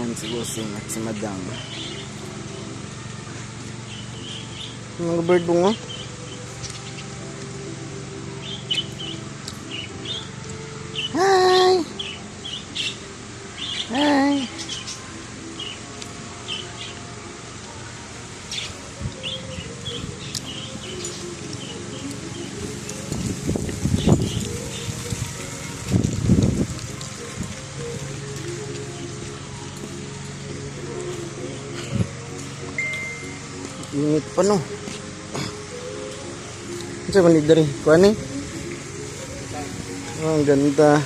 namin si Busing at si Madam. Mga bird bungo. Hi! Hi! Init pa no. Ano ba nito rin? Kuha ni? Oh, ang ganda.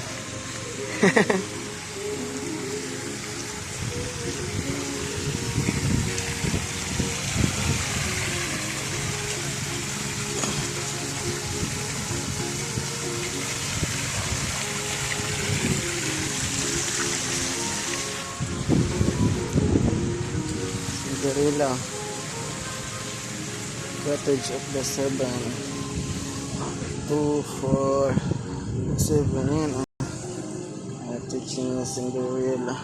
Cinderella. Cottage of the Seven. 2, 4, 7. Yan. Cottage ng Cinderella.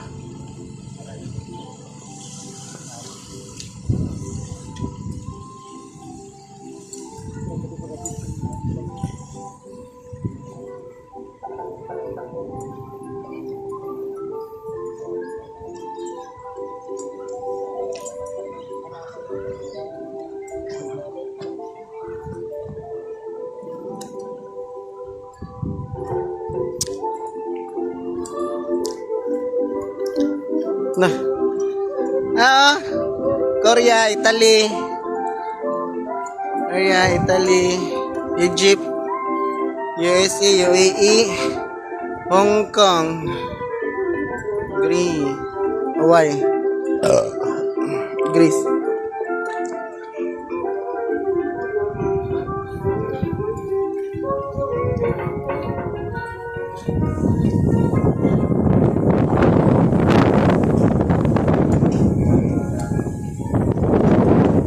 Nah. Korea, Italy. Korea, Italy, Egypt, USA, UAE, Hong Kong, Greece, Hawaii, Greece.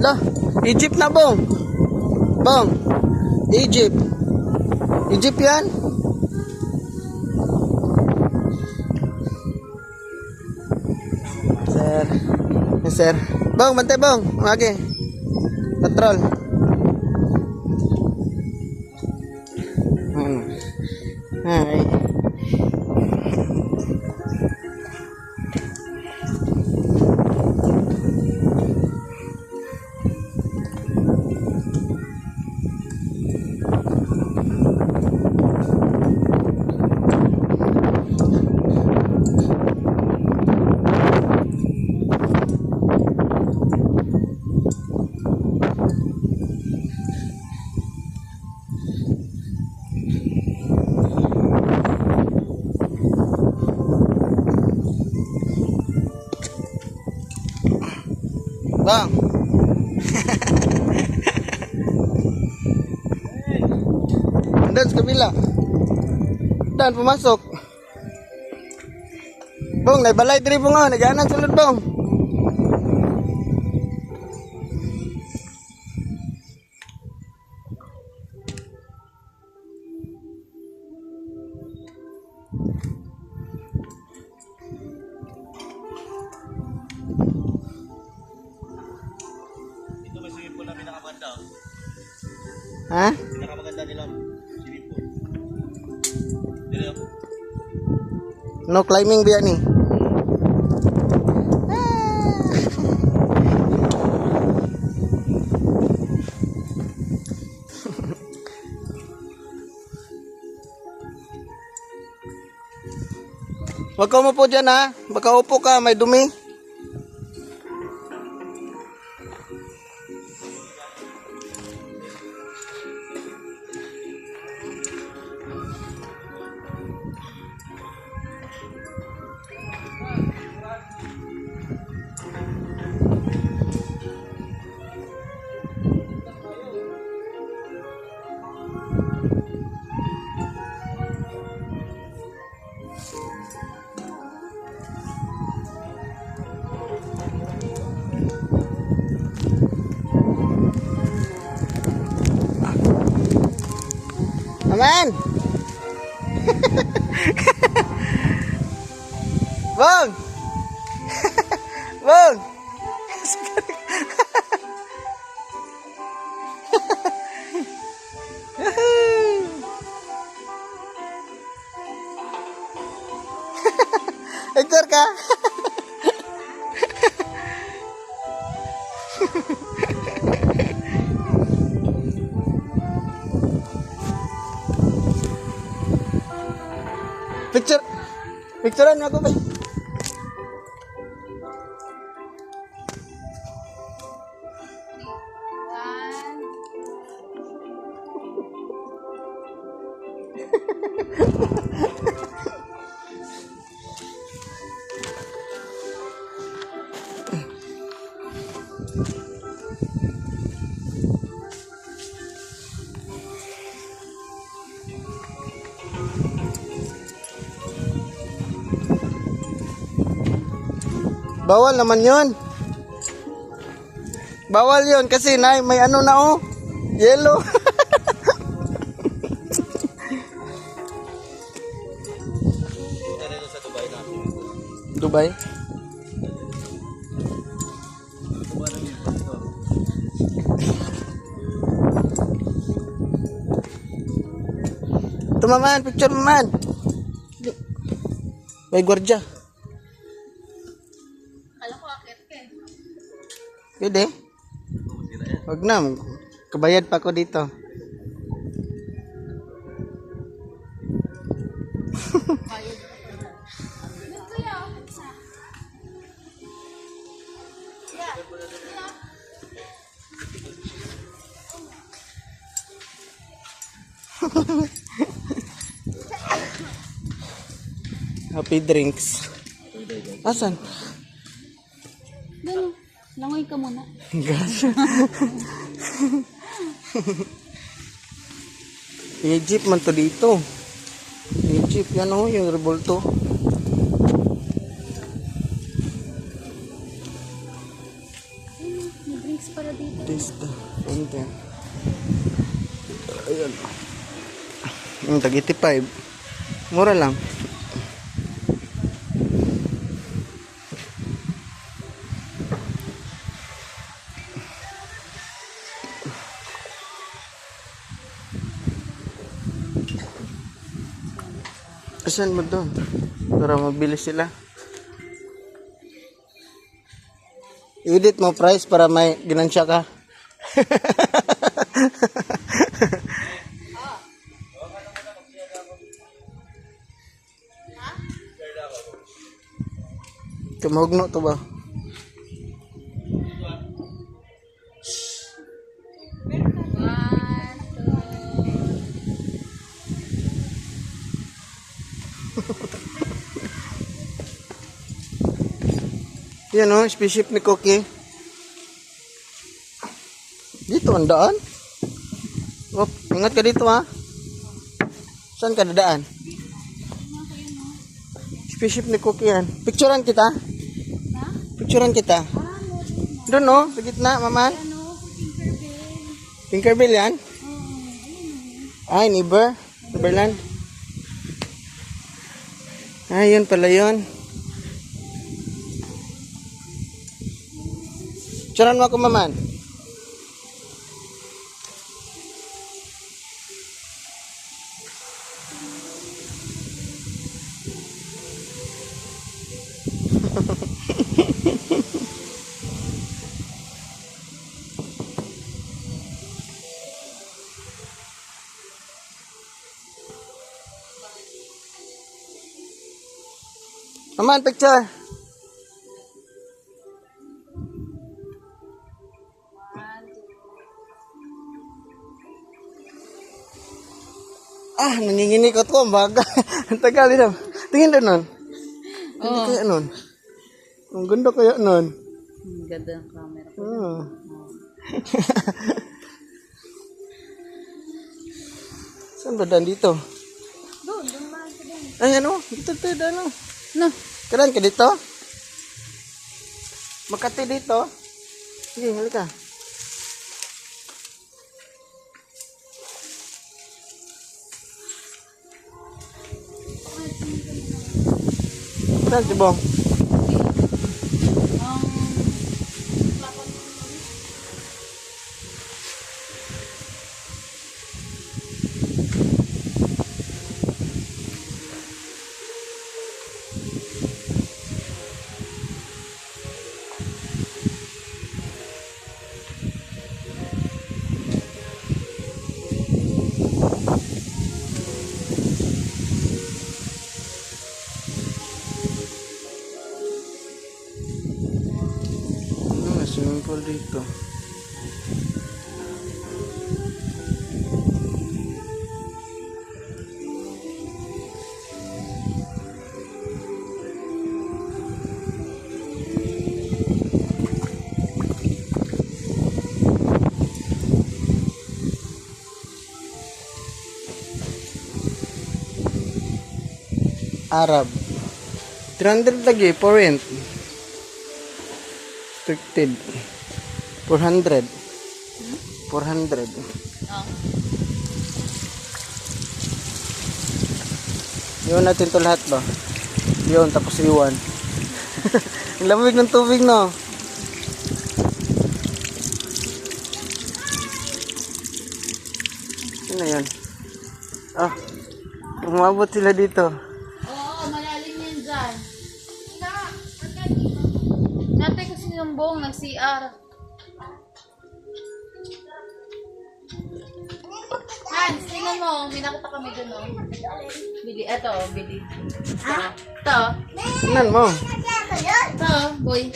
Lah, Egypt na bong. Bong. Egypt. Egypt yan. Sir. Yes, sir. Bong, bantay bong. Okay. Patrol. Hi. Bang. Dan sa kabila. Dan pumasok. Bong, naibalay diri po nga. Naganan sulod bong. Ha? Pinakamaganda nila swimming pool. Dito. No climbing biya ni. Wag ka mo po dyan ha. Baka upo ka, may dumi. Aman. Bang. Bong! Picture ka? Picture. Picturean mo ako ba? Bawal naman yun. Bawal yun kasi may ano na oh. Yellow. Punta rin sa Dubai na. Dubai? Dubai na dito. Ito maman, picture maman. May gwardiya. Kala ko akit ka eh. Pwede? Wag na. Kabayad pa ako dito. Kuya, isa. Yeah. Happy drinks. Asan? Doon, langoy ka muna. Gosh. Egypt man to dito. Egypt yan oh, yung revolto. May drinks para dito. Testa. Ente. Ayan. Yung tag 85. Mura lang. Asan mo doon? Para mabilis sila. Edit mo price para may ginansya ka. Kamahugno to ba? Yan o, spaceship ni Cookie. Dito ang daan. Oh, ingat ka dito ha. Saan ka dadaan? Spaceship ni Cookie yan. Picturean kita. Picturean kita. Doon o, sa gitna, maman. Tinkerbell yan? Ay, neighbor. Neverland. Ay, yun pala yun. Picturean mo ako, maman. Maman, picture. Ah, nanginginikot ko. Baga. Ang tagal ito. Tingin doon nun. Hindi kaya nun. Ang ganda kaya nun. Ang ganda ng camera ko. Ah. Saan ba daan dito? Doon man ka din. Ay, ano? Dito tayo daan. No. Kailan ka dito? Makati dito? Sige, halika. Saan si Bong? Ang Ano nga, swimming pool dito. Arab. 300 lagi for rent. Restricted. 400. 400. Oh. Iwan natin to lahat ba? Yun, tapos iwan. Ang lamig ng tubig, no? Ano yan? Ah, umabot sila dito. Oo, malalim yan dyan. Dati kasi yung buong nag-CR. Hans, tingnan mo. May nakita kami dun, oh. Bili. Eto, bili. Ito. Tingnan mo. Ito, boy.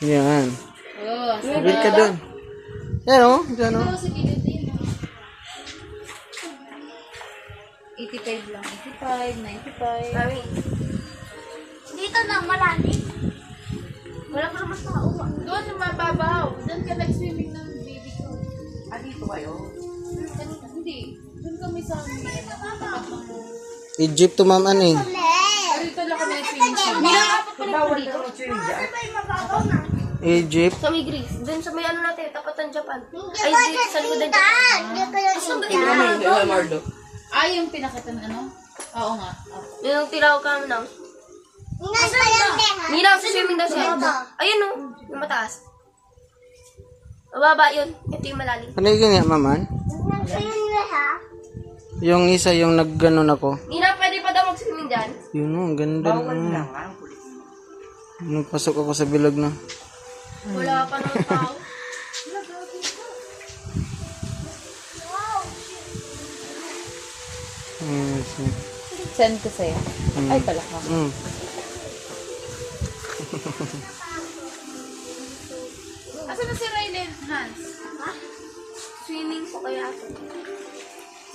Yan. Oh, Sabil ka dun. Yan, oh. Yan, oh. Ito, si Billy din. 85 lang. 85, 95. Dito na, malalim. Wala pa naman tao. Doon, mababaw. Doon ka nag-swimming ng baby ko. Dito kayo? Hindi. Doon kami sa tapat ng... Egypt to ma'am, ano eh. Dito lang kami nag-swimming sa... Bawal ito. Ay, mababaw na. Egypt. Sa may Greece. Doon sa may ano natin, tapat ng Japan. Ay, dito sa likod ng Japan. Gusto ba Mardo. Ay, yung pinakita ng ano? Oo nga. Oh. yung tinawag kami ng... Ninang sa swimming daw siya. Ayun o, yung mataas. Mababa yun. Ito yung malalim. Ano yung ganyan, maman? Yung isa, yung nag-ganon ako. Ninang, pwede pa daw mag-swimming dyan? Yun, oh, ang ganda. Nagpasok ako sa bilog na. Wala pa naman tao. Send ko sa'yo. Ay, pala ka. Asan na si Rylen, Hans? Swimming po kaya ako.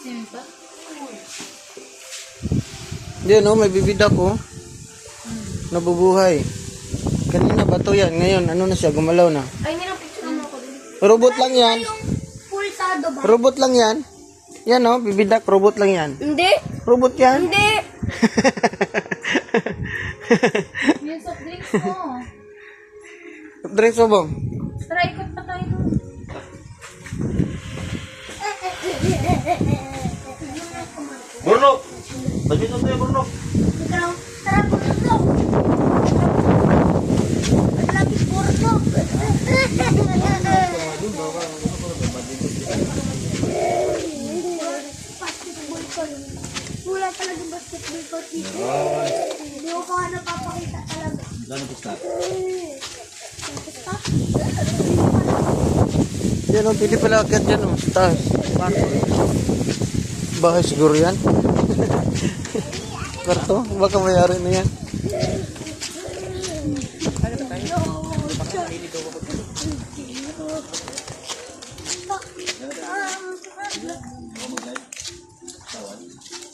Swimming pa? Yan, oh, may bibida ko. Nabubuhay. Kanina ba to yan? Ngayon, ano na siya? Gumalaw na. Ay, Ninang, picture mo ako din. Robot lang yan. Pulsado ba? Robot lang yan. Yan, oh, bibidak. Robot lang yan. Hindi. Robot yan. Hindi. Yung soft drinks mo. Drinks mo, bong? Try ko pa tayo doon. Bruno! Badminton tayo, Bruno. Tara, purno. Lagi purno. Basketball court. Wala talagang basketball court dito. Hindi ko pa napapakita talaga. Gano'n pusta? Yan, oh, pwede pala agad yan, oh. Taas. Bahay siguro yan. Karto, baka mayari na yan.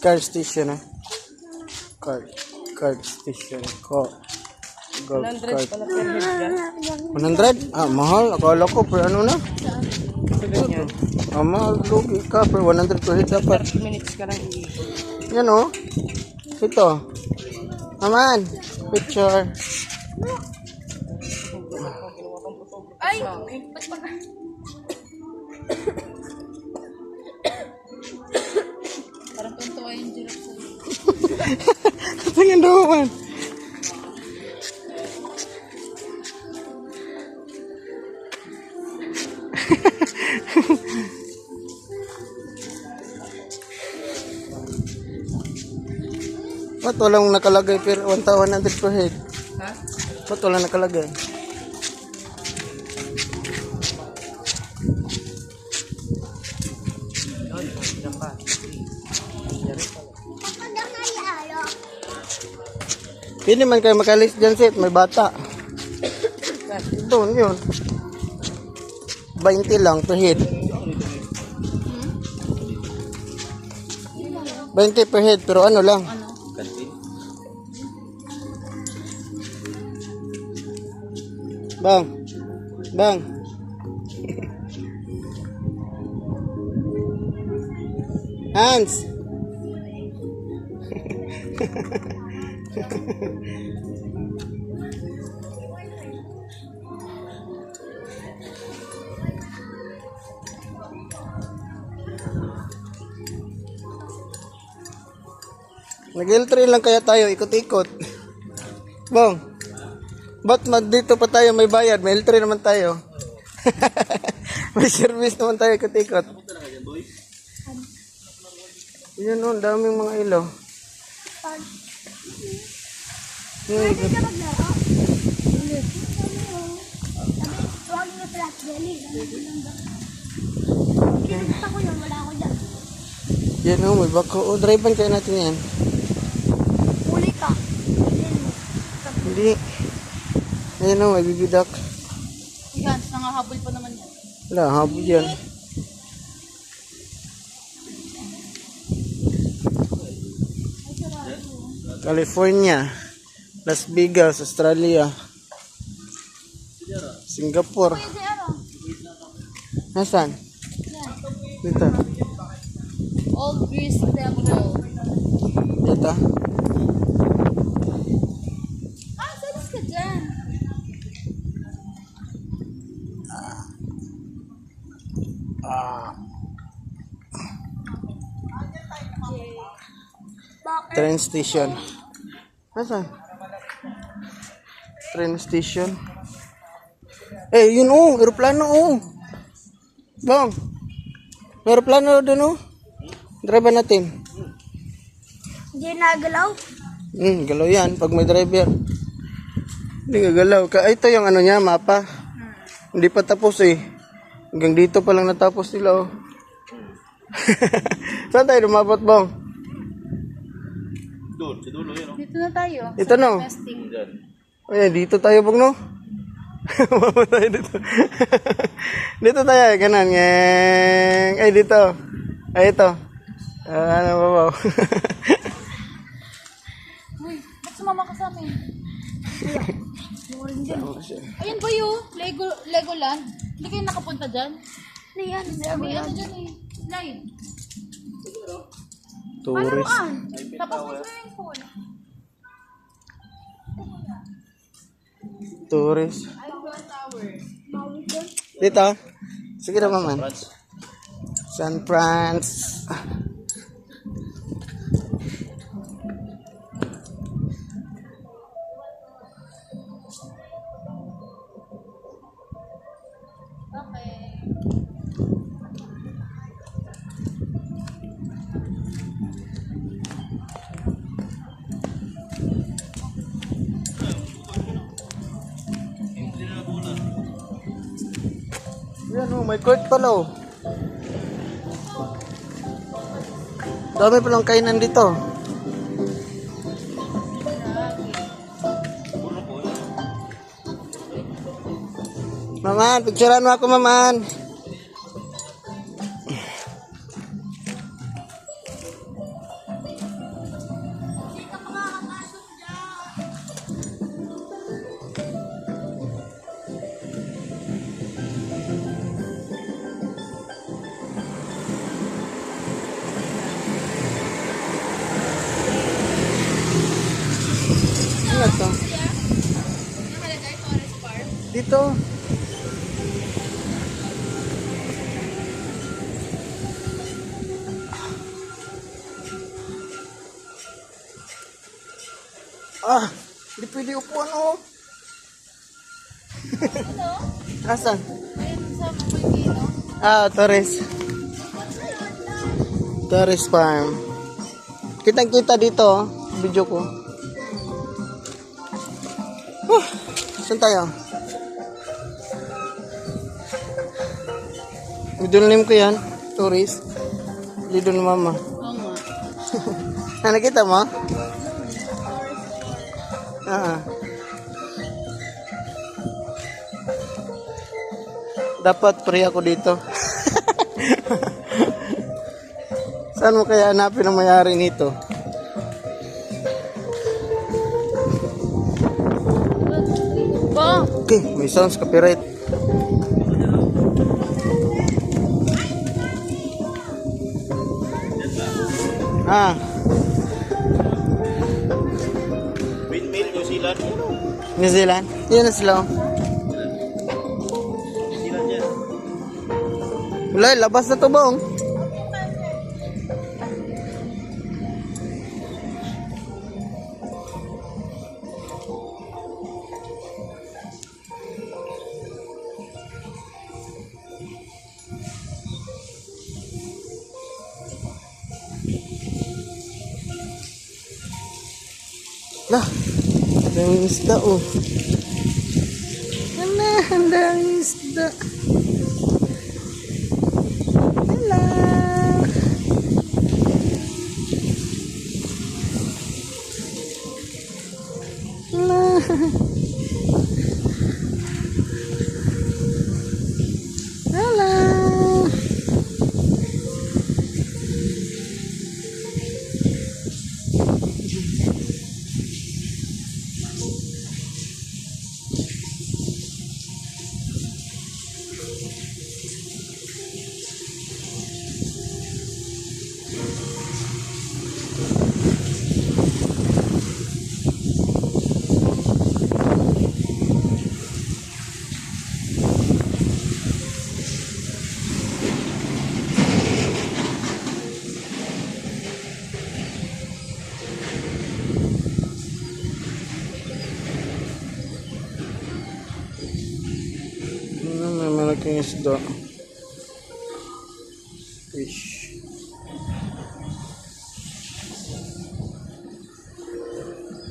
Car station, ah. Card station. Golf cart. 100? Ah, mahal. Akala ko, per ano na? Ah, mahal. Lugi ka, per 100 per head dapat. 30 minutes ka lang yan, oh. Ito. Aman. Picture. Ay! Parang tuntua yung giraffe sa'yo. Tingin daw man. Ba't walang nakalagay pero 100 per head? Ha? Ba't walang nakalagay? Hindi man kayo makalis dyan, Seth. May bata. Doon yun. 20 lang per head. 20 per head, pero ano lang. Ano? Kantin. Bang. Bang. Hans. Nag-entry lang kaya tayo, ikot-ikot. Bong, ba't dito pa tayo may bayad? May entry naman tayo. May service naman tayo, ikot-ikot. Yan o, daming mga ilaw. Pwede ka maglaro. Sabi, huwag na flat belly. Kinagta ko yun, wala ako dyan. Yan o, may bako. O, drivean kaya natin yan. Uli ka. Hindi. Ayan o, may bibidak. Yan, nangahabol pa naman yan. Wala, habol yan. California, Las Vegas, Australia, Singapore. Pwede ano? Nasaan? Dito. Old Greece Temple. Dito. Ah, salis ka dyan. Train station. Nasaan? Train station. Eh, yun oh, aeroplano oh. Bang. May aeroplano doon oh. Driver natin. Hindi nagalaw. Galaw yan pag may driver. Hindi gagalaw. Ito yung ano niya, mapa. Hindi pa tapos eh. Hanggang dito pa lang natapos nila oh. Saan tayo lumabot, Bang? Doon, sa dulo yun. Dito na tayo. Ito no. Testing. Diyan. Ayan, dito tayo, Bang, no? Mama tayo dito. Dito tayo, ganun. Ngeng. Ay, dito. Ay, ito. Ano ba, wow. Uy, ba't sumama ka sa amin? Ayun ba yun? Legoland? Hindi kayo nakapunta dyan? Ano yan? May ano dyan eh. Slide. Tourist. Tapos may swimming pool. Tourist. Eiffel Tower. Dito. Sige na, Maman. France. San Franz. Okay. Yan oh, may court pala oh. Dami palang kainan dito. Maman, picturean mo ako, Maman. Ano to? Nakalagay Forest Park. Dito. Ah, hindi pwede upuan oh. Ano? Asan? Ayun sa Pagkino. Ah, Torres. Torres Farm. Kitang-kita dito oh. Video ko. Saan tayo? Middle name ko yan. Tourist. Lido ni Mama. Oo nga. Nakita mo? Dapat free ako dito. Saan mo kaya hanapin ang may-ari nito? Bong! Okay, may sounds copyright. Ah, Windmill, New Zealand. New Zealand. Yan na sila. Oh. New Zealand yan. Wala, labas na to bong. Lah, ang isda oh. Ang isda. Hala. Hala. May malaking isda. Fish.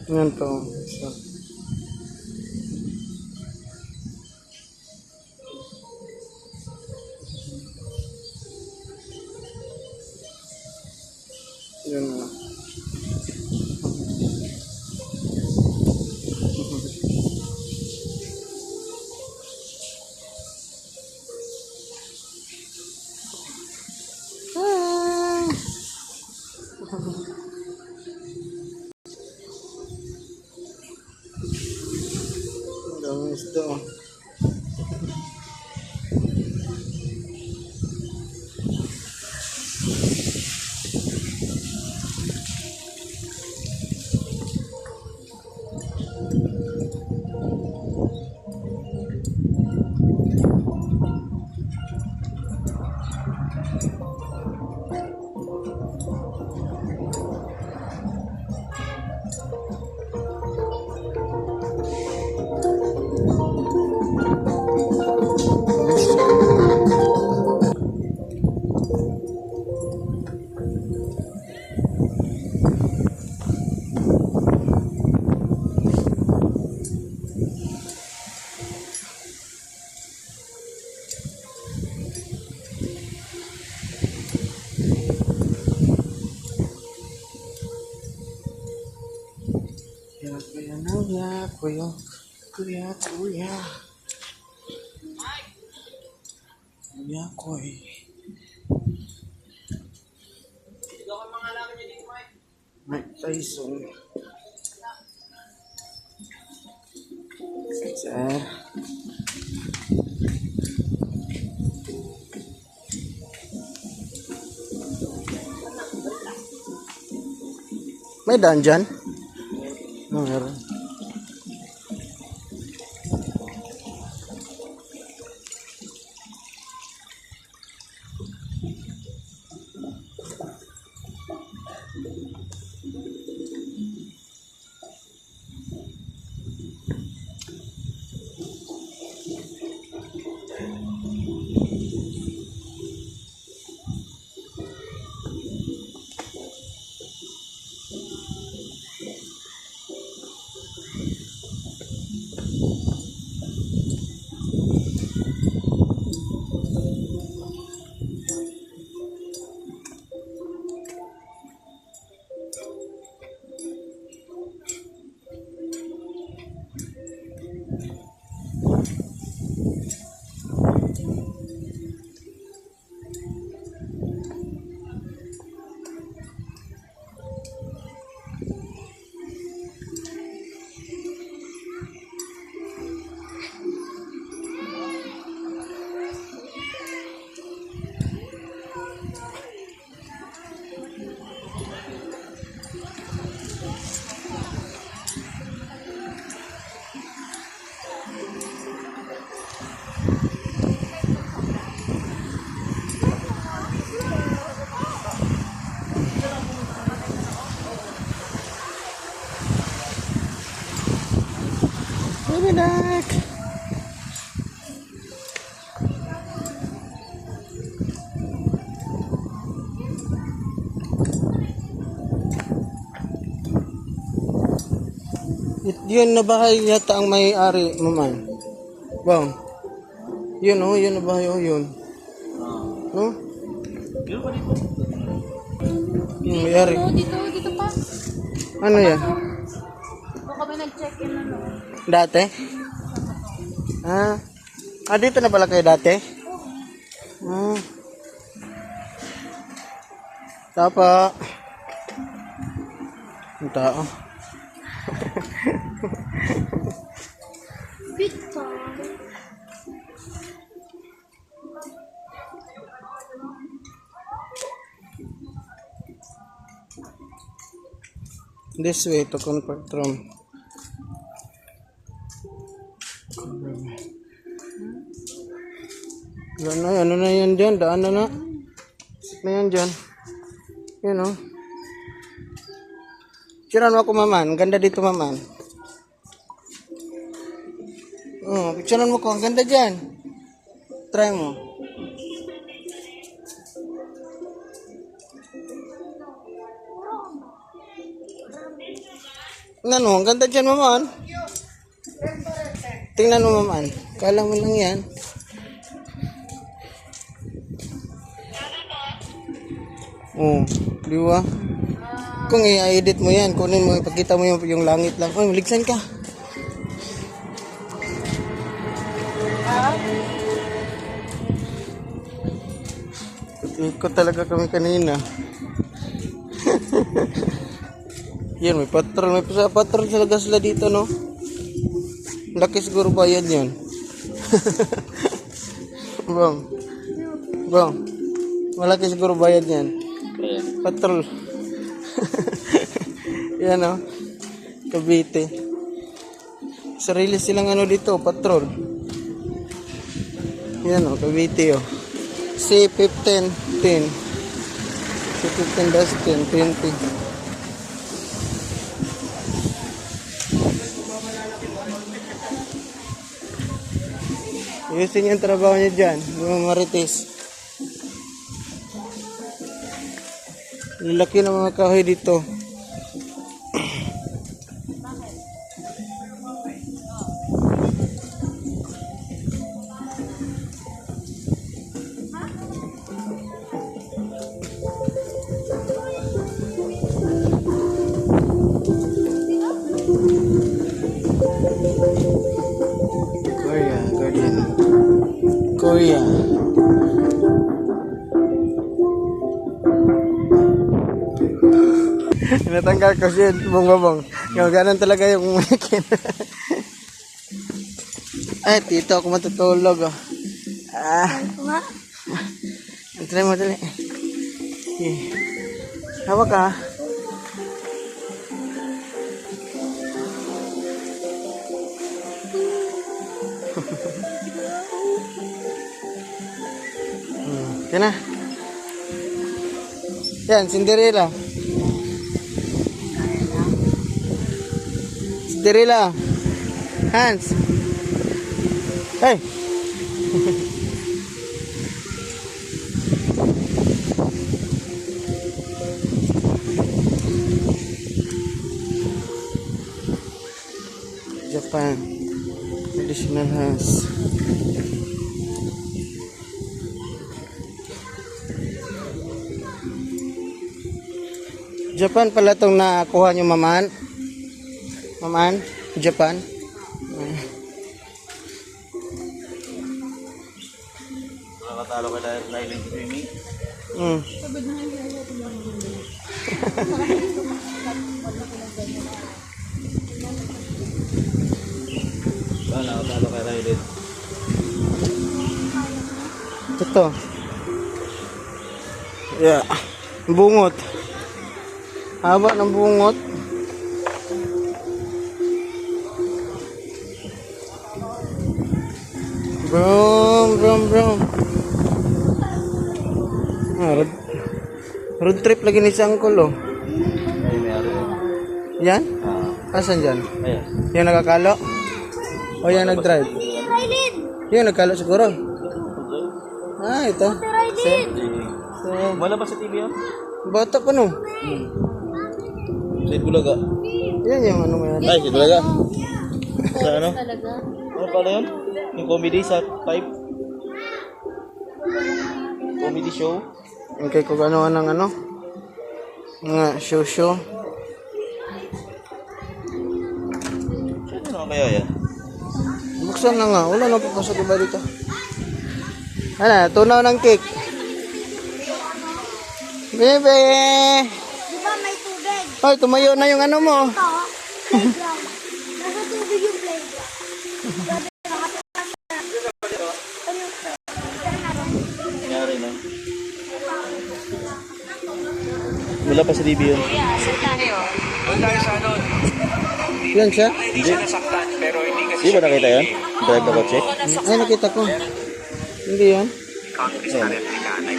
Yan to. Isa. Yan na. Ang daming isda oh. Kuya. Kuya, koy. Mike Tyson. Sir. May daan dyan? Meron. Baby duck. Yun na bahay yata ang may-ari, maman. Bang. Yun oh, yun na bahay oh, yun. No? Yung may-ari. Dito pa. Ano yan? Kung kami nag-check-in ano. Dati? Dito na pala kayo dati? Tapa. Ang tao. Victor. This way to comfort room. Ano na yan dyan? Daan na. Ano yan dyan? Yun o. Picturean mo ako, maman. Ang ganda dito, maman. Picturean mo ko. Ang ganda dyan. Try mo. Tingnan mo. Ang ganda dyan, maman. Tingnan mo, maman. Kala mo lang yan. Di ba? Kung i-edit mo yan, kunin mo, ipakita mo yung langit lang. Maligsan ka. Ikot talaga kami kanina. Yan, may patrol. May patrol talaga sila dito, no? Laki siguro ba yan yun? Bang. Malaki siguro bayad yan. Patrol. Yan o. Cavite. Sarili silang ano dito, patrol. Yan o, Cavite o. C15 10. C15-10 20. Ayusin yung trabaho niya dyan, yung marites. Lalaki ng mga kahoy dito. Korea. Natanggal ko siya, bong. Yung ganun talaga yung makin. Ay, tito, ako matutulog. Try mo, dali. Hawak ka. Yan na. Yan, Cinderella. Cinderella. Hans. Hey. Japan. Traditional house. Japan pala itong nakuha nyo, maman. Maman, Japan. Nakatalo ka dahil silent swimming. Nakatalo ka dahil Ito. Yeah. Bungot. Haba ng bungot. Brom. Road trip lagi ni si Uncle, oh. Ay, may ari. Yan? Ah, Asan dyan? ayan. Yung nakakalo? O yung nag-drive? Rylin! Yung nagkalo siguro. Ah, ito. Rylin! So, Wala ba sa TV yan? bata pa no? Sa Bulaga. Yan yung ano mo yan. Ay, sa Bulaga. Sa ano? Talaga. Ano pala yun? Yung comedy sa 5? Comedy show? Okay, kung ano ng ano. Mga show. Saan naman kaya yan? Buksan na nga. Wala na papasok iba dito. Ano, tunaw ng cake. Bebe! Di ba may tubig? Ay, tumayo na yung ano mo. Ito, playground. Nasa tubig yung playground. Nangyari na. Wala pa sa TV yun. Yan siya? Hindi. Di ba nakita yan? Drive na kotse? Ay, nakita ko. Hindi yan.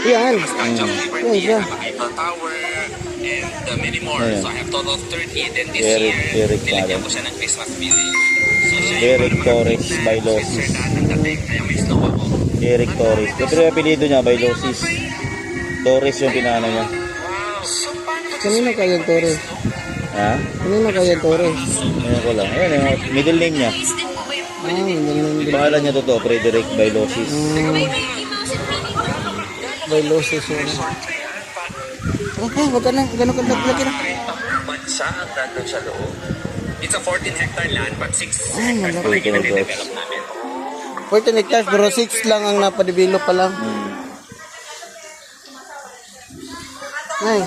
Yan. Yan siya. Eiffel Tower and many more. Ayan. So I have total of 30. Then this year, Eric nilagyan Malo. ko siya ng Christmas village. So siya Eric Torres by Losis. dating, kaya may snow ako. Eric Torres. Ito yung apelido niya by Losis. Torres yung pinano niya. Kanino kaya Torres? Ha? Kanino kaya Torres? Ayan ko lang. Ayan yung middle name niya. Ah, hindi. Pangalan niya totoo, Frederick by Losis. By losses yun. Wag ka na. Gano'n ka lagi na. Bansa ang nandun sa loob. It's a 14-hectare land but 6 Ay, hectares malaki. pa lang yung develop namin. 14 hectares, pero 6 lang ang napadibilo pa lang. Ay.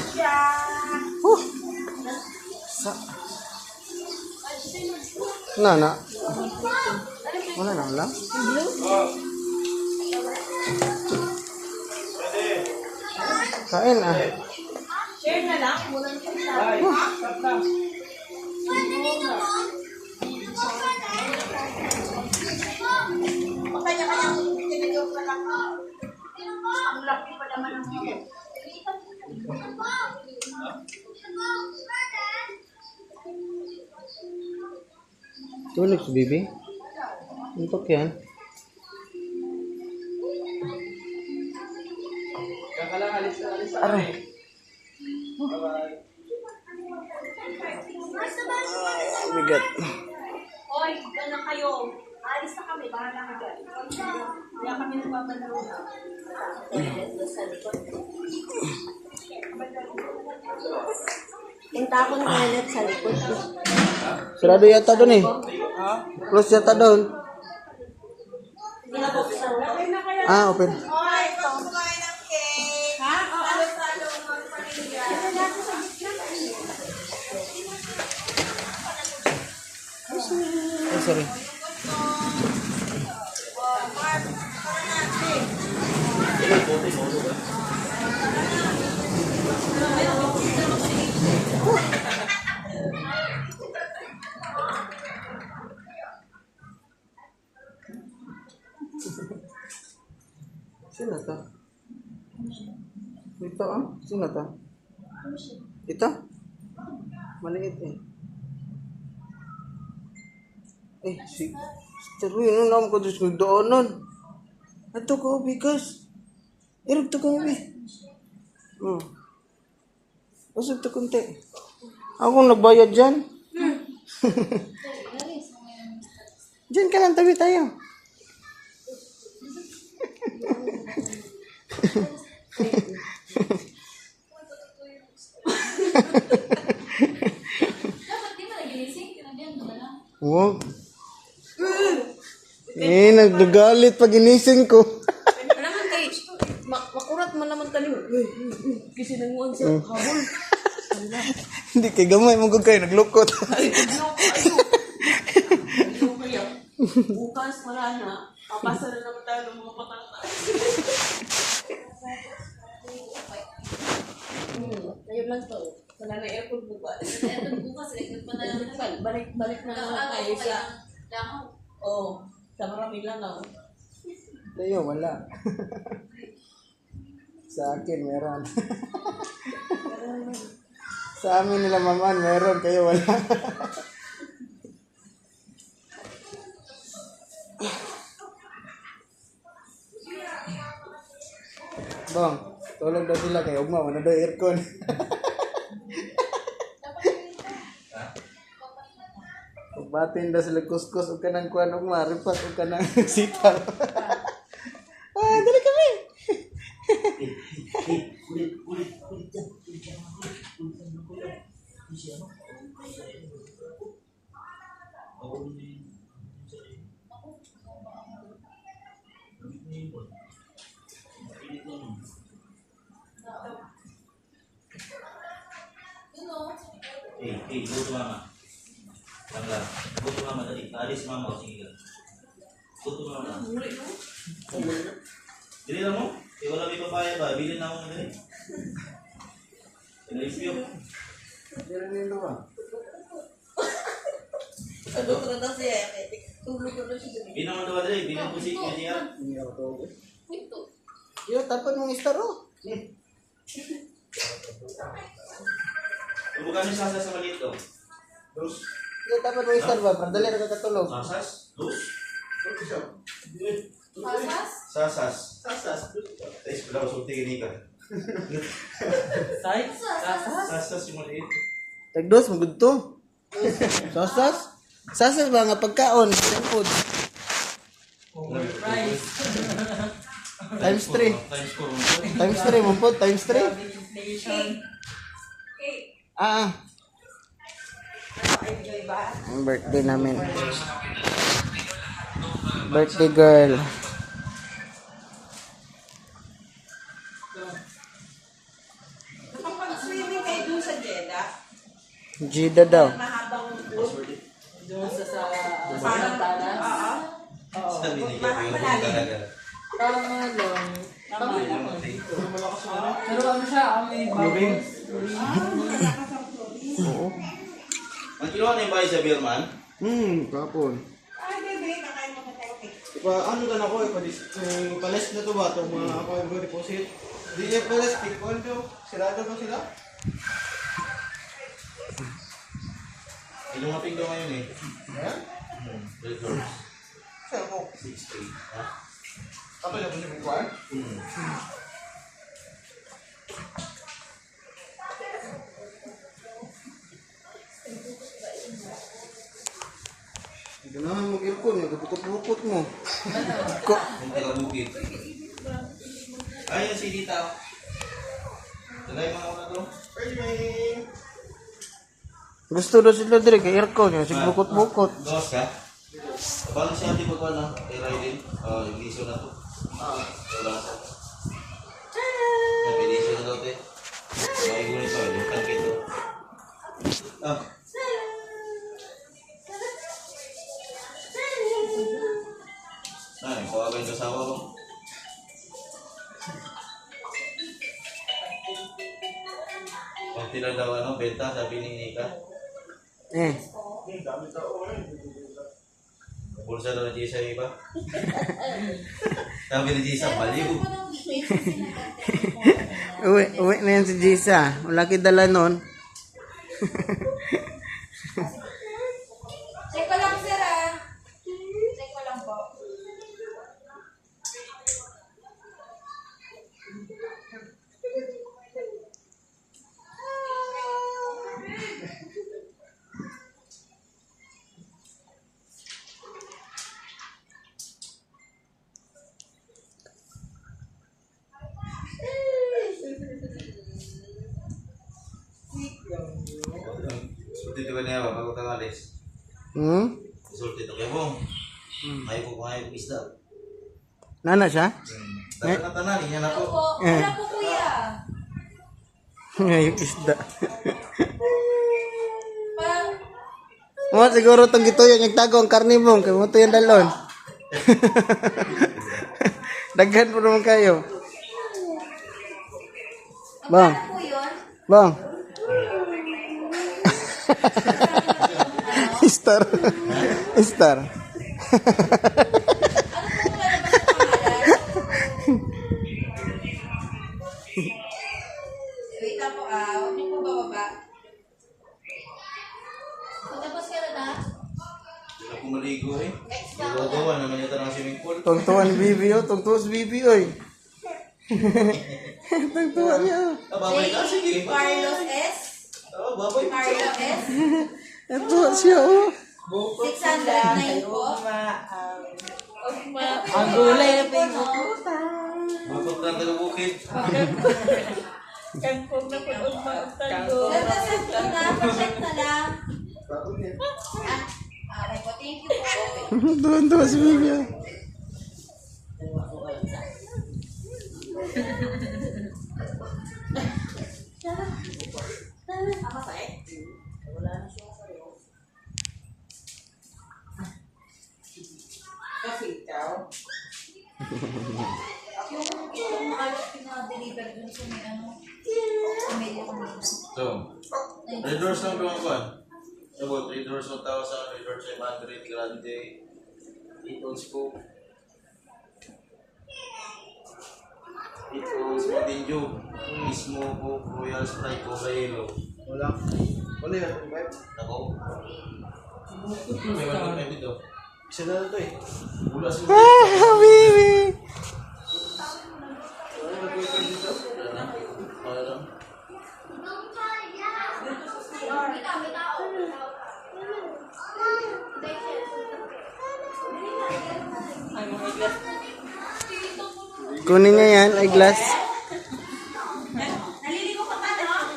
Na. Wala na, wala. Kain ah. Tulog si Bibi. Untuk yan. Aray. Bigat. Hoy, na kayo. Alis na kami, bahala ka dyan. Kaya kami nagpapalaro na. Yung takon na ulit sa likod. Sarado yata doon eh. Close yata doon. Ah, open. Oh, sorry. Sino to? Ito ah? Sino to? Ito? Maliit eh. Si Teruy, ano naman ko dito daanan? Ito ko, bigas. Irap to ko, bi. Usap to kunti. Ako nagbayad dyan. Dyan ka lang, tabi tayo. Wow. Nagdagalit pag inising ko. Naman kay, makurat man naman tayo. Kasi nanguan sa habol. Hindi kay gamay mo kayo naglukot. Bukas, wala na. Papasa na naman tayo ng mga patata. Ngayon lang to. Wala na aircon bukas. Ito bukas, Balik na naman tayo sa... langaw. Oo, sa maraming langaw. Sa'yo, wala. Sa akin, meron. Sa amin nila maman, meron. Kayo, wala. Bang, tulog daw sila kay Ugma, wala daw aircon. Batin daw sila kuskus o kanang kuan Ugma, ripat o kanang sitaw. Dali kami. Hey, go to mama. Tanggal. Go to mama tadi. Alis mama sige ka. Go to mama. Dili na mo? Wala may papaya ba? Bilhin na mo dali. Review. Dili nilo ba? Bina mo daw dali. Bilhin ko si Kaya. Hindi ako to. Yo, tapat mong istaro. Bukan ni sasas sa maliit to. Dos. Yo, tapat mong istaro ba? Para dali ra ka katulog. Sasas? Dos? Pasas? Sasas. Sasas. Tais pala ko sulti gini ka. Sasas yung maliit. Tagdos magud to. Sasas? Sasas ba nga pagkaon, junk food. Times 3. Times 4. Times 3 mo po, times 3. Ang birthday namin. Birthday girl. Nakapag-swimming kayo dun sa Jeddah. Jida daw. Mahabang pool. Parang Sabi ni Kaya yung talaga. Parang mga long. Pero ano siya, may Moving. Ang kinuha na yung bahay sa Birman? Kapon. Ay, bebe, nakain mo ka tayo. Ano ka na ko, ipalis na to ba itong mga ako yung deposit? Di niya palis, tikon to. Sirado ba sila? Ilang maping daw ngayon eh. Ha? Red doors. Saan mo? 6-3. Ha? Kapag na po siya kukuhaan? Ganahan mag-aircon, nagpukot-pukot mo. Yung taga-bukid. Ayun si Dita. Tagay mga una to. Gusto daw sila dire kay aircon, yung sigbukot-bukot. Gawas ka? Paano siya di pagkuhan na? Kay Raiden? Yung liso na to. Wala na sa. May liso na daw te. May gunit to. Yung kankit to. Ay, kawagan ka sawa ko. Kunti lang daw benta, sabi ni Nika. Pulsa daw na Jisa iba. Sabi ni Jisa, baliw. Uwi na yan si Jisa. Wala dala nun. Check ko lang, sir, ah. Check ko lang po. Sulti ito ka niya ba? Bago kang alis. Sulti ito kayo mong. May po isda. Nana siya? Tanan niya na po. Wala po, kuya. Ngayong isda. Parang, Mo siguro tong gituyo yung tago ang karnibong kay mo to yung dalon. Daghan po naman kayo. Bang. ano po yun? Bang. Star. Star. Ano po lalabas sa pangalan? Gawa naman yung tanong swimming pool. Tungtuan ni Bibi, oh. Tungtuan si Bibi, oy. Tungtuan niya, oh. Babay ka, sige. Carlos S. Babay. Carlos S. Tungtuan siya, oh. 609 po. Ang gulay na pinag Bukod na tagabukid. Kangkong na po Nagkasap ko na. Pacheck na lang. Okay po. Thank you po. Tungtuan si Bibi, oh. Yung ayos pinaka-deliver dun sa may ano. Sa media kanina. So, red doors lang doon ko. About 3 doors 1,000, red doors 500, grande. 8 ounce coke. 8 ounce Mountain Dew. Mismo coke, Royal Sprite, Coca Yellow. Wala. Wala yan. Ako. May 1.5 dito. Isa na ito eh. Wala sila. Ah, Bibi. Kunin niya yan, eyeglass. Naliligo ka pa, no?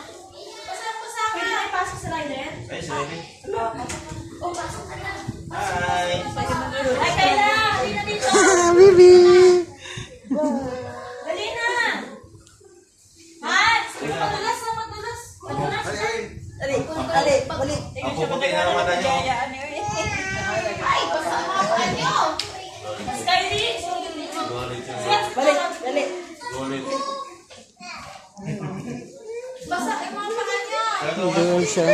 Pasok po sa akin. Pwede pasok sa rider? Ay, sorry. Oh, pasok ka na. Hi! Ay, Kayla! Dali na dito. Bibi. Dali na! Hans! Madulas na, madulas. Madulas. Ang puputi na lang mata nyo. Ay, basta mga nyo! Skyline! Golit. Dali. Golit. Basta yung mga paa nyo! Doon siya.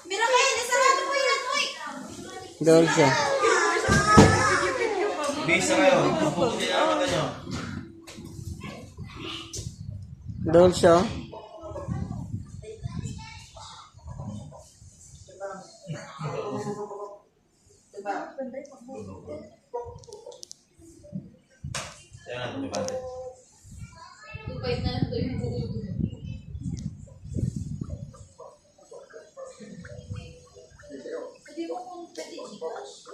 Mira kayo, nasarado po yan, uy! Doon siya. Bisa kayo. Ang puputi na lang mata nyo. Doon siya. Kaya na, tumipante. 2.5 na lang to yung buo. Pwede mo kung pwede Gcash.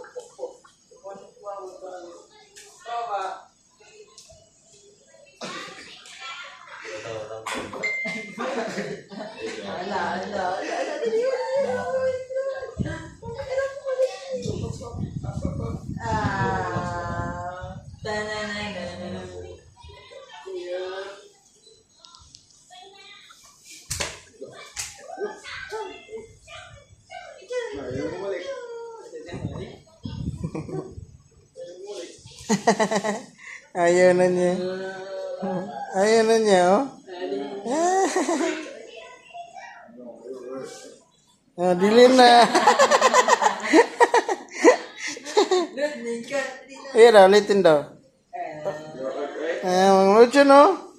Ayaw na niya. Ayaw na niya, oh. Oh, dilim na. Iya daw, ulitin daw. Mga lucho, no?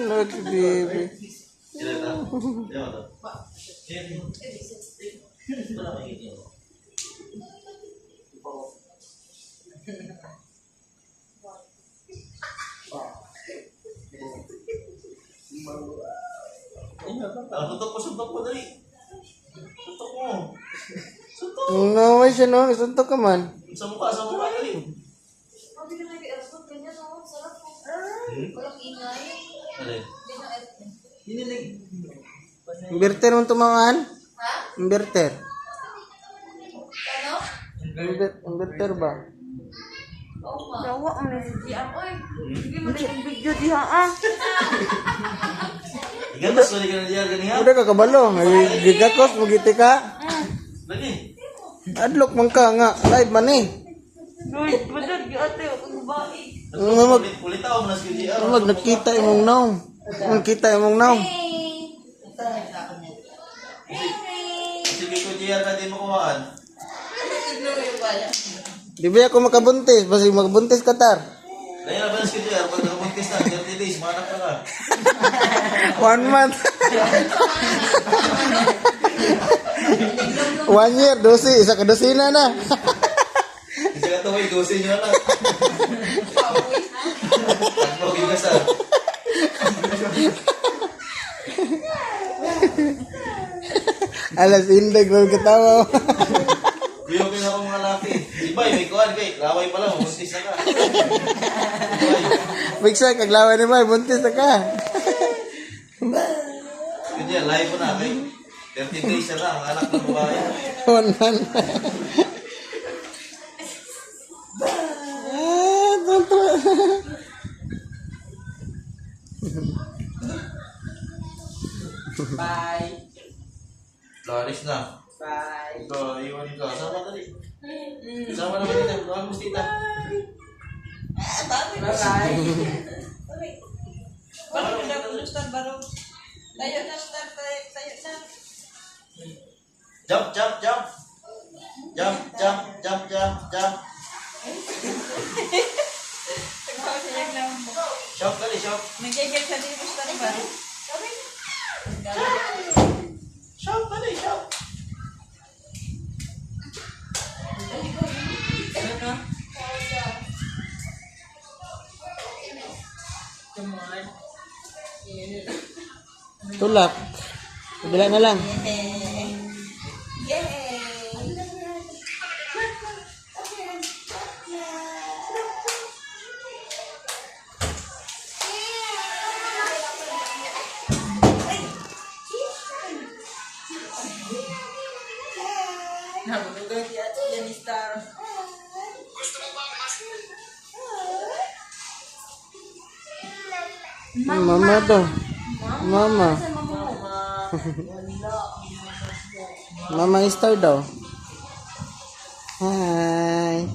Look, baby. Sila ito. Sila ito. Ito na makikita nyo. Suntok ko, dali. Suntok mo. Suntok. Naway siya, no? Suntok ka man. Sa mukha, dali. Sabi na nga aircon, ganyan ako. Sarap po. Walang ingay. Dali. Inverter mo tumangan? Ha? Inverter. Ano? Inverter ba? Oo nga. Dawa ang nasidiyan. Oy, Hindi mo na video diha ah. Igantas, wali ka na diyan, ganihan. Udah ka kabalo. Gigakos, magiti ka. Lagi. Adlock man ka nga. Live man eh. Uy, madad ate ang babae. Ulit ako, manas ka diyan. Mag nakita imong naong. Nakita imong naong. Sige ko diyan ka, di mo kuhaan. Di ba ako makabuntis? Basta makabuntis ka tar. Dahil na balas ka diyan, pag nakabuntis na, 30 days, manak na ka. 1 month. Nagdom 1 year, dosi. Isa ka dosina na. Kasi ka ito, may dosin nyo na. Pag-pagin ka sa. Alas indag lang katawa. Biyopin ako mga laki. Iba, may kuhan kay. Laway pala, mamuntis na ka. Picture, kaglawan ni Bay, buntis na ka. Kanya, live mo na kay. 13 days na lang, ang anak ng babae. Tunan. Tonto. Laris na. Bye. Ito, iwan dito. Sama tadi. Sama naman dito. Bukan mesti kita. Jump, jump, jump. Jump, jump, jump, jump, jump. Shop kali, shop. Shop kali, shop. Tulak. Kabila na lang. Mama to. Mama. Mama star daw. Hi.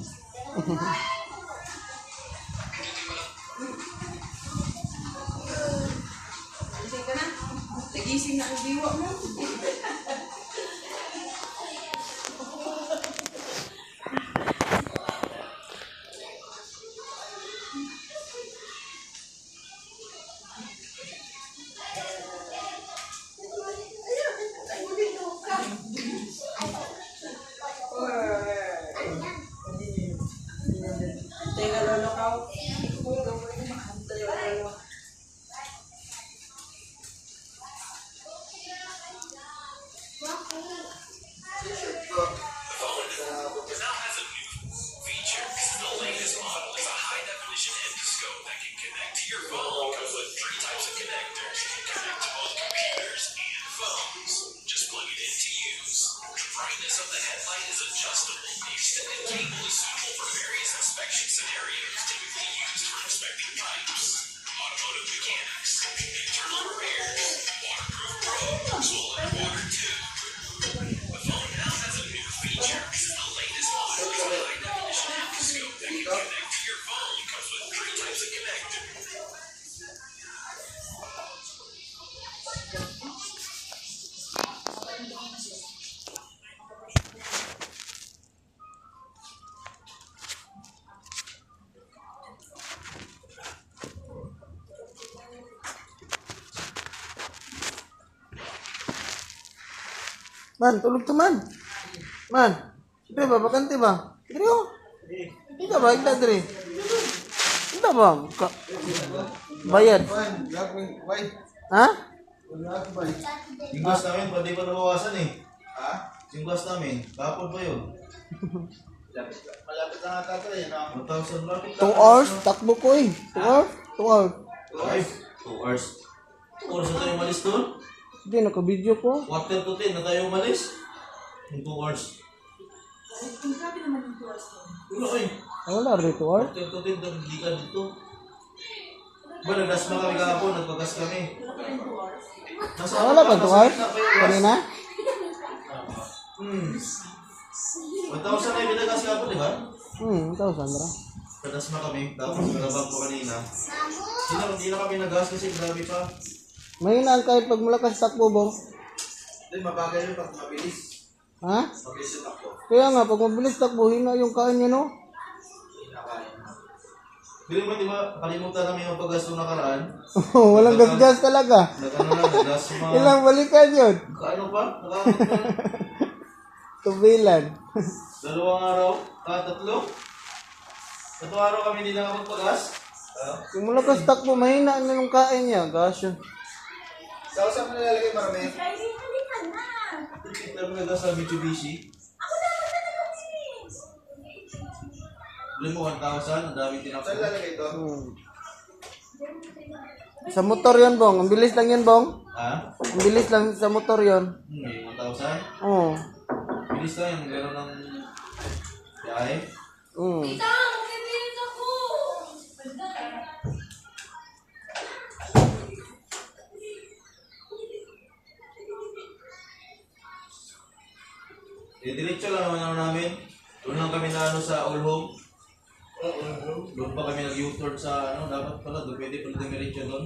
Man, tulog to man. Man. Dre ba bakante ba? Dre oh. Ika ba ika dre? Ika ba? Bayad. Ha? Yung gas namin, pwede pa nabawasan eh. Ha? Yung gas namin, kapon pa yun. Malapit na nga tatay, 1,000 malapit 2 hours takbo ko eh. 2 hours? 2 hours. 2 hours. 2 hours na tayo umalis doon? Hindi, naka-video ko. Quarter to 10 na tayo umalis. Yung 2 hours. Wala eh. Wala rin 2 hours. Quarter to 10 doon, hindi ka dito. Ba, nagdasma kami kahapon, nagpagas kami. Wala pa 2 hours? Kanina? 1,000 na ibinagas kahapon, di ba? 1,000 ra. Nagdasma kami, tapos nagabang po kanina. Hindi na kami nagas kasi grabe pa. Mahina ang kahit pag malakas takbo bong. Hindi, mabagay yun pag mabilis. Ha? Mabilis yung takbo. Kaya nga, pag mabilis takbo, hina yung kain niya no? Pero mo, di ba, kalimutan namin yung paggasto nakaraan? Walang gas-gas talaga. Nagano lang, nagas mga... Ilang balikan yun? Kaano pa? Nakakamit pa. Tubilan. 2 araw? Tatlo? 3 araw kami hindi nakapagpagas? Yung malakas takbo, mahina na yung kain niya. Gosh. Sa usap mo nilalagay marami? Friday, halika na. Tipid na mga sa Mitsubishi. Ako naman na nag-finish. Bili mo 1,000, ang dami tinapos. Saan lalagay ito? Sa motor yon Bong. Ang bilis lang yun, Bong. Ha? Ang bilis lang sa motor yon. 1,000? Oo. Bilis lang yung gano'n ng biyahe. Tita, magkibilis ako. Diretso lang naman ano namin. Doon lang kami na ano sa All Home. Doon pa kami nag-U-turn sa ano. Dapat pala doon. Pwede pala dumiretso doon.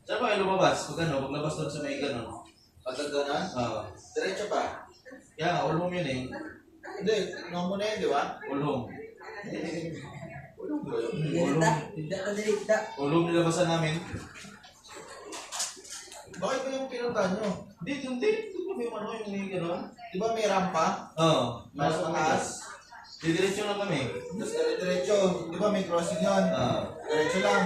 Saan ba kayo lumabas? Pag ano? Paglabas doon sa may gano'n. Pagkaganan? Oo. Diretso pa? Kaya nga, All Home yun eh. Hindi, tingnan mo na yun, di ba? All Home. Dirita. All Home nilabasan namin. Bakit ba yung pinuntahan nyo? Hindi. Ito pa yung ano yung may gano'n. Di ba may rampa? Oo. Nasa taas? Diretso lang kami. Tapos diretso. Di ba may crossing yun? Diretso lang.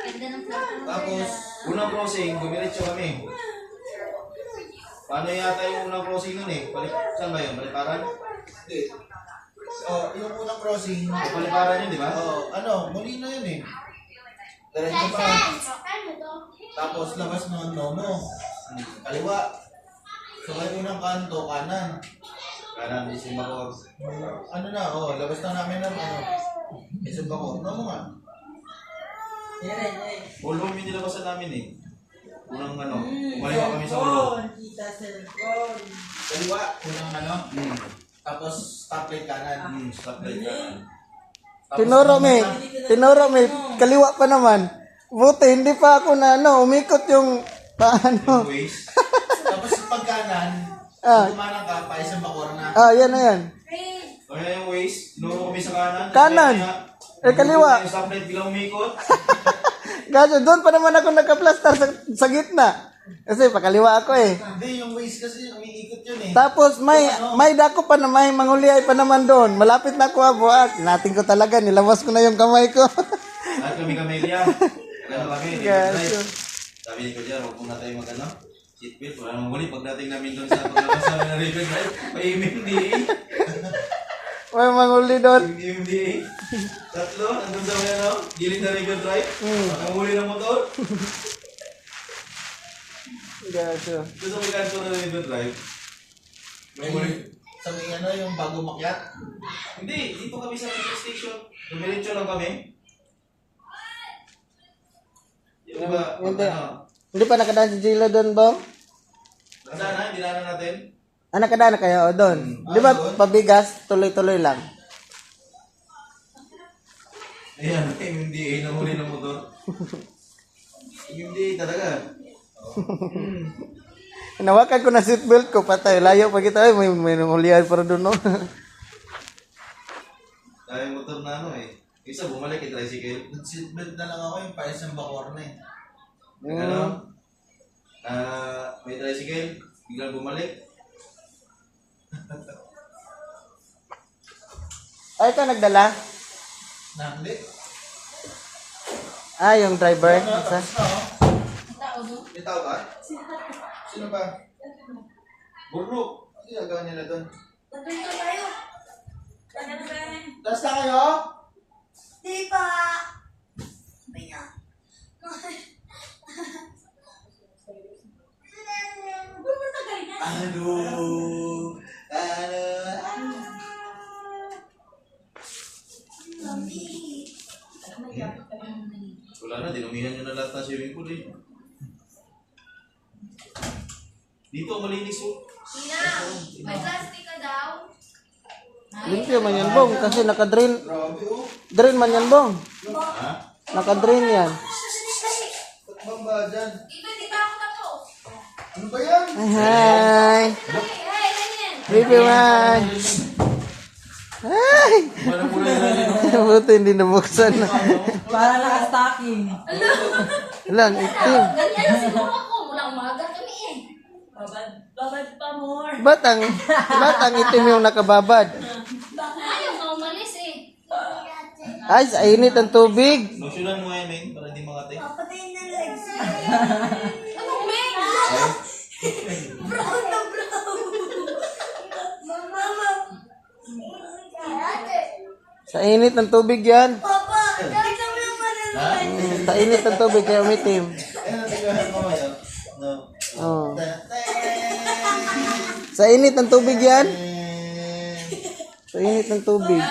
Ganda ng flower. Tapos, Unang crossing, dumiretso kami. Paano yata yung unang crossing nun eh? Saan ba yun? Paliparan? hindi. Yung unang crossing, Paliparan yun, di ba? muli na yun eh. Diretso pa. Tapos labas ng Nomo. Kaliwa. So may unang kanto, kanan. Kanan, di Simbacor. Labas na namin ng isang bako. Nomo nga. All Home yung nilabasan namin eh. Unang ano, umaliwa kami sa All Home. Kaliwa, unang tapos stoplight kanan. Stoplight kanan. Tinuro may kaliwa pa naman. Buti, hindi pa ako na umikot yung paano. Yung ways. Tapos pag kanan, kumanang ka pa isang bakor na. Yan na yan. Kaya yung ways, tinuro kami sa kanan. Kanan. Kaliwa. Yung stoplight bilang umikot. Gaso, doon pa naman ako nagka-plaster sa gitna. Kasi pakaliwa ako eh. Hindi, yung ways kasi umiikot yun eh. Tapos may dako pa na may manguliay pa naman doon. Malapit na ako abuak. Natin ko talaga, nilawas ko na yung kamay ko. Lahat kami kamelya. Ano kami, Gaso. sabi ni Kuya, huwag muna tayo mag-ano. Seatbelt, wala namang huli. Pagdating namin doon sa paglabas namin ng river drive, may MMDA. May manguli doon. Yung MMDA. Tatlo, nandun sa may ano, gilid na river drive. Ang huli ng motor. Gaso. Doon sa may kanto ng river drive. May huli. Sa may yung bago makyat. Hindi, dito kami sa metro station. Dumiretso lang kami. Di ba? Hindi. Ano? Hindi pa nakadaan si Gila doon, Bong? Sana, dinaanan natin. Nakadaan na kayo doon. Di ba pabigas, tuloy-tuloy lang. Ayan, MMDA na huli ng motor. MMDA talaga. Nawakan ko na seatbelt ko, patay. Layo pa kita. Ay, may nangulihan para doon, no? Dahil motor na ano eh. Isa bumalik yung tricycle. Nag-seatbelt na lang ako yung pa isang bakor na eh. Ano? May tricycle, biglang bumalik. Ay, ito nagdala? Hindi. Yung driver. Isa. Tao, no? May tao ba? Sino ba? Burro. Ano ginagawa nila doon? Nandito tayo. Tayo na tayo. Taas na kayo? Di pa. Sabi niya. Huwag mo tagay na. Wala na, dinumihan nyo na lahat ng swimming pool eh. Dito, malinis oh. Tina, may plastic ka daw. Limpyo man yan, Bong. Kasi nakadrain. Grabe oh. Drain man yan, Bong. Ha? Nakadrain yan. Ba't bang ba dyan? Iba, di ba ako tapos? Ano ba yan? Hi. Hey, ganyan. Baby man. Hi. Wala mo na yun. Buti hindi nabuksan na. Para naka-stocking. Lang, itim. Ganyan na siguro ako. Mulang umaga kami eh. Babad pa more. Ba't ang itim yung nakababad? Ayaw ka umalis eh. Ay, sa init ang tubig. Lotionan mo yan, Ming, para di makati. Papatayin na legs. Anong may? Brown na brown. Mama. Sa init ng tubig yan. Papa, tignan mo yung mananay. Sa init ng tubig kaya umitim. Ano, tignan mo ngayon? No. Oh. Sa init ng tubig yan. Sa init ng tubig.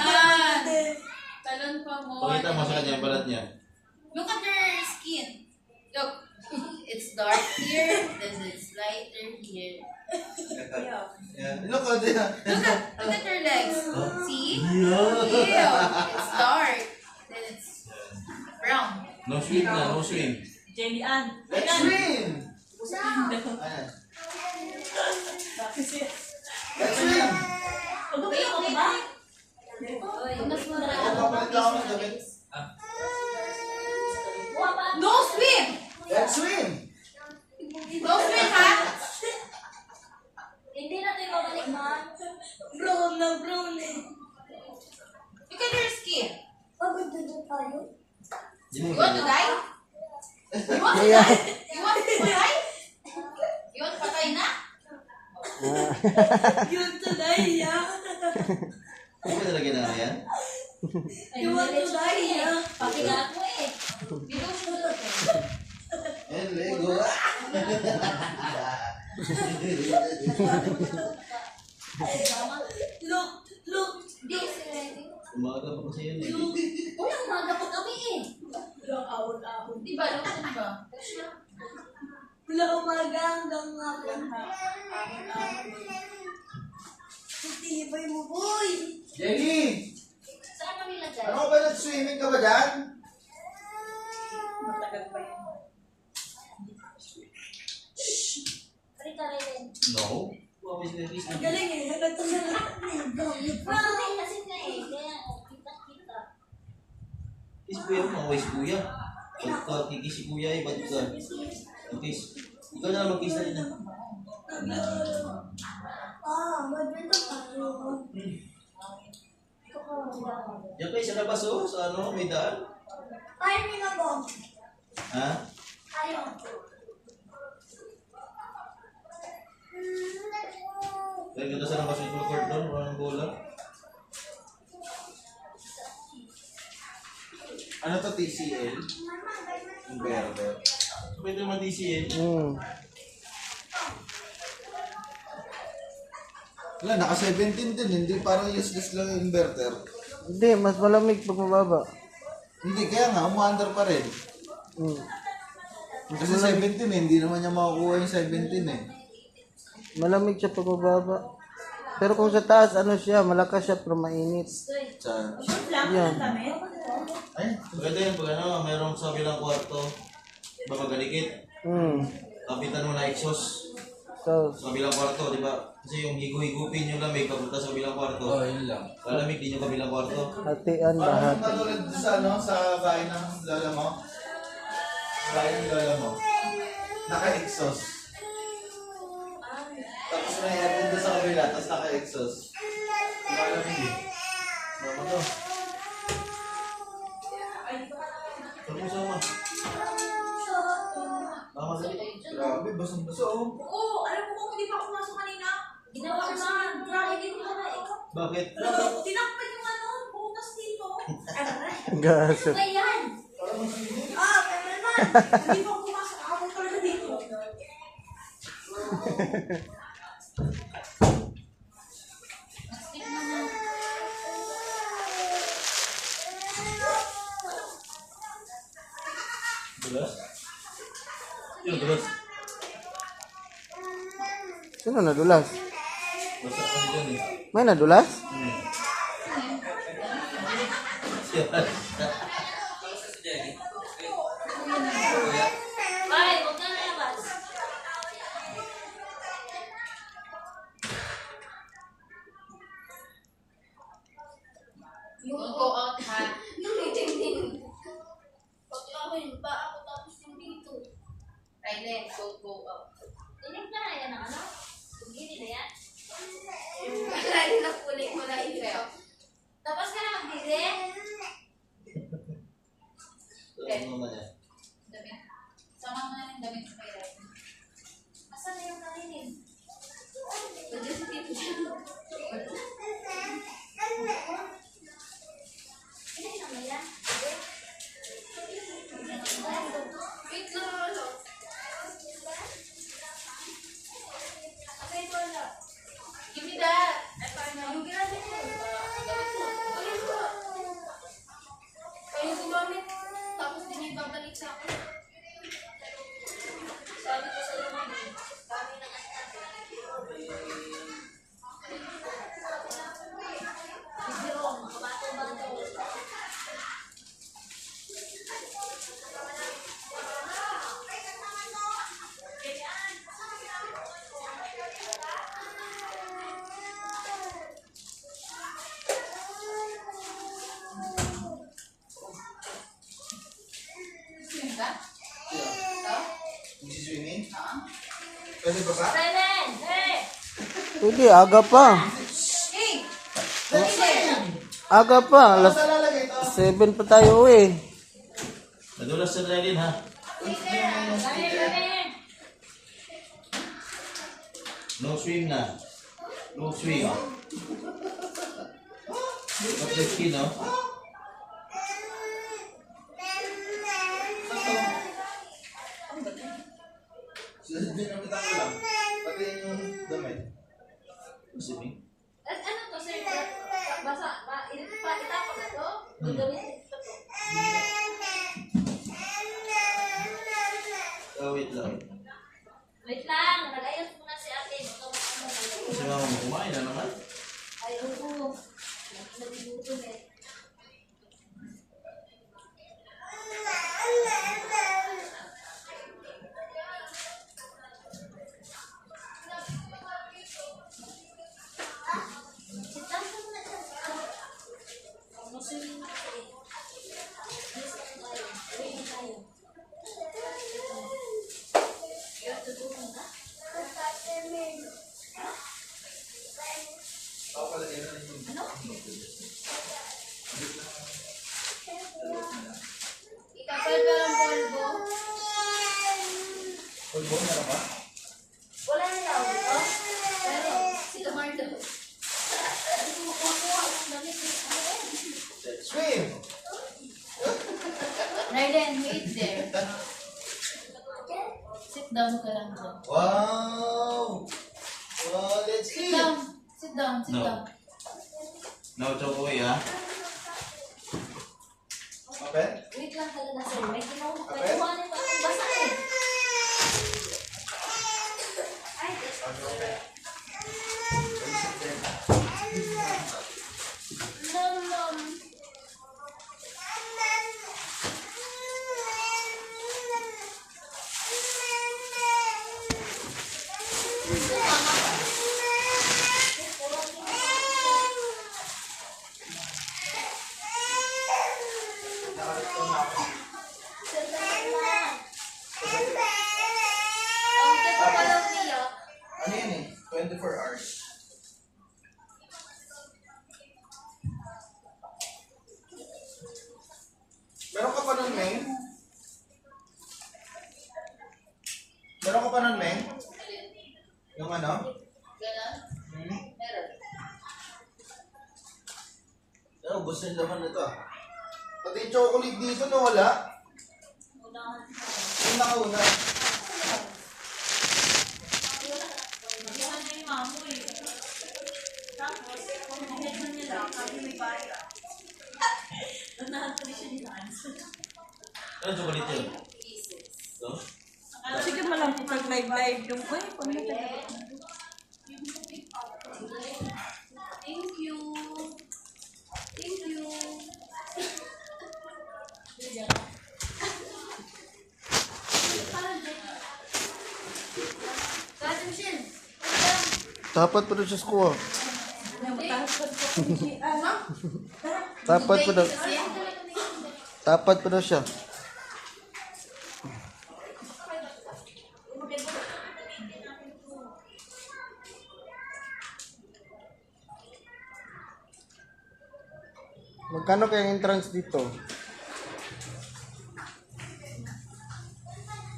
Talon pa mo. Pakita mo sa kanya yung balat niya. Look at her skin. Look. It's dark here, then it's lighter here. Yan. Look at it. Look at her legs. See? Ew. It's dark. Then it's brown. No swim na, no swim. Jenny Ann. Let's swim! Let's swim! Pagkakiyo ka ba? Mas Papalit lang ako ng damit. No swim! Let's swim! No swim, ha? Hindi natin babalik, ma. Brown na brown eh. Look at her skin. Pagod na tayo. You want to die? You want to die? You want to die? You want to patay na? Yun today, yeah. Ano ba talaga na yan? You want to die, yeah. Pakilat mo eh. Dito sulot eh. And Lego. Look. This ready? Umaga pa kasi yun eh. Unang umaga pa kami eh. Ahon. Di ba? Lusin ba? Mula umaga hanggang hapon. Titibay mo, boy. Jenny! Saan kami lagay? Ano ba nag-swimming ka ba dyan? Matagal pa yun. Rita rin. No. Always like this. Ang galing eh. Ito na lang. Bakit kasi nga eh. Kaya kita-kita. Kiss kuya mo, always kuya. Pagka kikis si kuya eh, ba't ka? Kiss. Ikaw na lang mag-kiss na rin na. Maganda pa. Diyan kayo sa labas oh, sa ano, may daan. Ayaw niyo na ba? Ha? Ayaw. Kaya ganda sa labas yung court doon, walang bola. Ano to, TCL? Inverter. Pwede naman TCL. Wala, naka 17 din, hindi parang useless lang yung inverter. Hindi, mas malamig pag mababa. Hindi, kaya nga, umuandar pa rin. Kasi 17 eh, hindi naman niya makukuha yung 17 eh. Malamig siya pag mababa. Pero kung sa taas, ano siya, malakas siya pero mainit. Sa... Yan. Ay, maganda yan pag ano, mayroong sa bilang kwarto. Babagalikit. Kapitan mo na exhaust So, sa bilang kwarto, di ba? Kasi yung higo-higupin yung lamig papunta sa bilang kwarto. Yun lang. Lalamig din yung kabilang kwarto. hatian Parang lahat. katulad sa ano, sa bahay ng lola mo. Bahay ng lola mo. Naka-exhaust. Tapos may aircon doon sa kabila, tapos naka-exhaust. Malamig eh. Mama to. Saan mo sama? Mama dali. Grabe, basang-basa oh. Oo, alam mo kung hindi pa ako pumasok kanina. Ginawa ko na. Grabe dito ka na eh. Bakit? Tinakpan yung ano, bukas dito. Gaso. Ayan. Cameraman. Hindi pa ako pumasok. Ako talaga dito. Dulas? Yung dulas. Sino nadulas? Basta kasi dyan eh. May nadulas? Bye, huwag na labas. Don't go out, ha? Pa ako tapos yung dito. Right then, don't go out. Tinig na yan ang ano? Pwede? Ano naman yan? Damit. Sama mo na yung damit sa may ref. Asan na yung kainin? Pwede sa tito siya. Wait lang, ano? Give me that. Yung ginamit mo. Gamit mo. Gamit mo. Kayo gumamit. Tapos din yung babalik sa akin. Sabi ko sa laman eh. Kami na kasi Jerome, makabato-bato. Swim ka? Ikaw? Magsiswimming? Pwede ba ba? Brennan! Hey! Pwede, aga pa. Hey! Brennan! Aga pa. Alas Saan lalagay ito? 7 pa tayo uwi. Nadulas sa Redin ha? No swim na. No swim. What's the skin, no? Dinamit ako lang. Pati yung damit. Swimming? Ano to, sir? Basa, itapon na to? Gagawin ito to. Oh, wait lang. Wait lang, nag-ayos muna si ate. Kasi mama mo kumain na naman. Ay, oo. Nagigutom eh. Ikapal pa ng polvo. Pulbo, meron ba? Wala na daw ito. Pero, si Lamar daw. Hindi mo kukuha ng damit ni Swim! Ryden, wait there. Sit down ka lang daw. Wow! Wow, let's Sit see! down. Sit down, sit No. down. No chocolate ha? Open? Wait lang talaga, sir. May ginawa ko. Okay. May kuhanin pa akong basa eh. Ay, nom nom. Sandali lang. Ang tipo pa lang niya. Ano yan eh? 24 hours. Meron ka pa nun, Meng? Meron ka pa nun, Meng? Yung ano? Ganon? Hmm? Meron. Pero gusto yung laman nito ah. Pati yung chocolate dito nawala. Unahan. Yung nakauna. Iwan na yung mamo eh. Tapos, kung hinagyan nila, kami may bayad. Nanahan siya nila. Ano chocolate yun? No? Sige mo lang pag live yung boy. Thank you. Thank you. Cousin Shin. Tapat pa daw siya sa kuha. Tapat pa daw. Tapat pa daw siya. Magkano kaya yung entrance dito?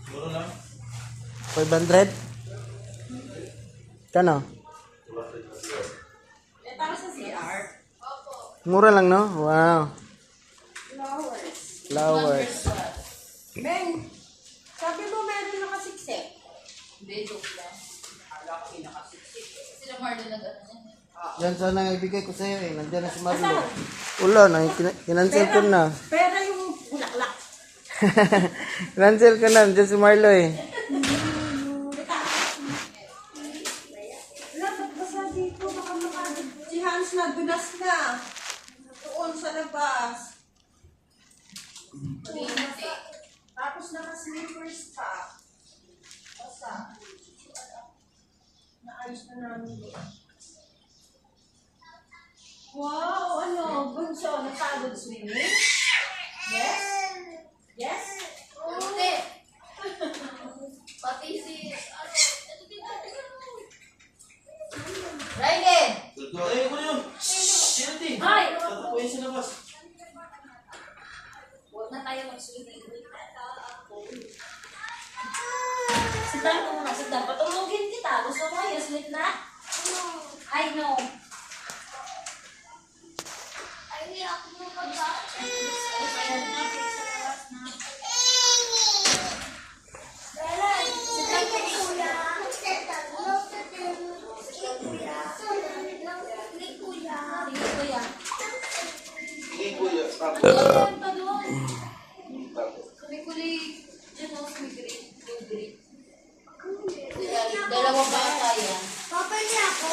Siguro lang. 500? Kano? Eh, para sa CR. Mura lang, no? Wow. Flowers. Flowers. Beng, sabi mo meron nakasiksik. Hindi, joke lang. Akala ko pinakasiksik. Sila Marlon nag-ano yan. Yan sana ang ibigay ko sa'yo eh. Nandiyan na si Marlo. Wala na. Kinancel ko na. Pera yung bulaklak. Kinancel ko na. Nandiyan si Marlo eh. Wala, ba't basa dito? Baka makagod. Si Hans na, dulas na. Doon sa labas. Hindi. Tapos naka-slippers pa. Basta. Naayos na namin. Wow, ano? Bunso, napagod swimming? Yes? Yes? Hindi. Pati si... Ito din natin. Ryan! Ay, ko na yun! Sino din? Ay! Tatapuin sa labas. Huwag na tayo mag-swimming. Sitan ko muna, sitan. Patulogin kita. Gusto mo, sleep na? I know. Ay, hindi ako magpapakit. Bella, sitan ka kuya. Sige, kuya. Sige, kuya. Sige, kuya. Ayan pa doon. Kumikuli. Diyan o, kumikuli. Kumikuli. Dalawa pa kaya. Papa niya ako.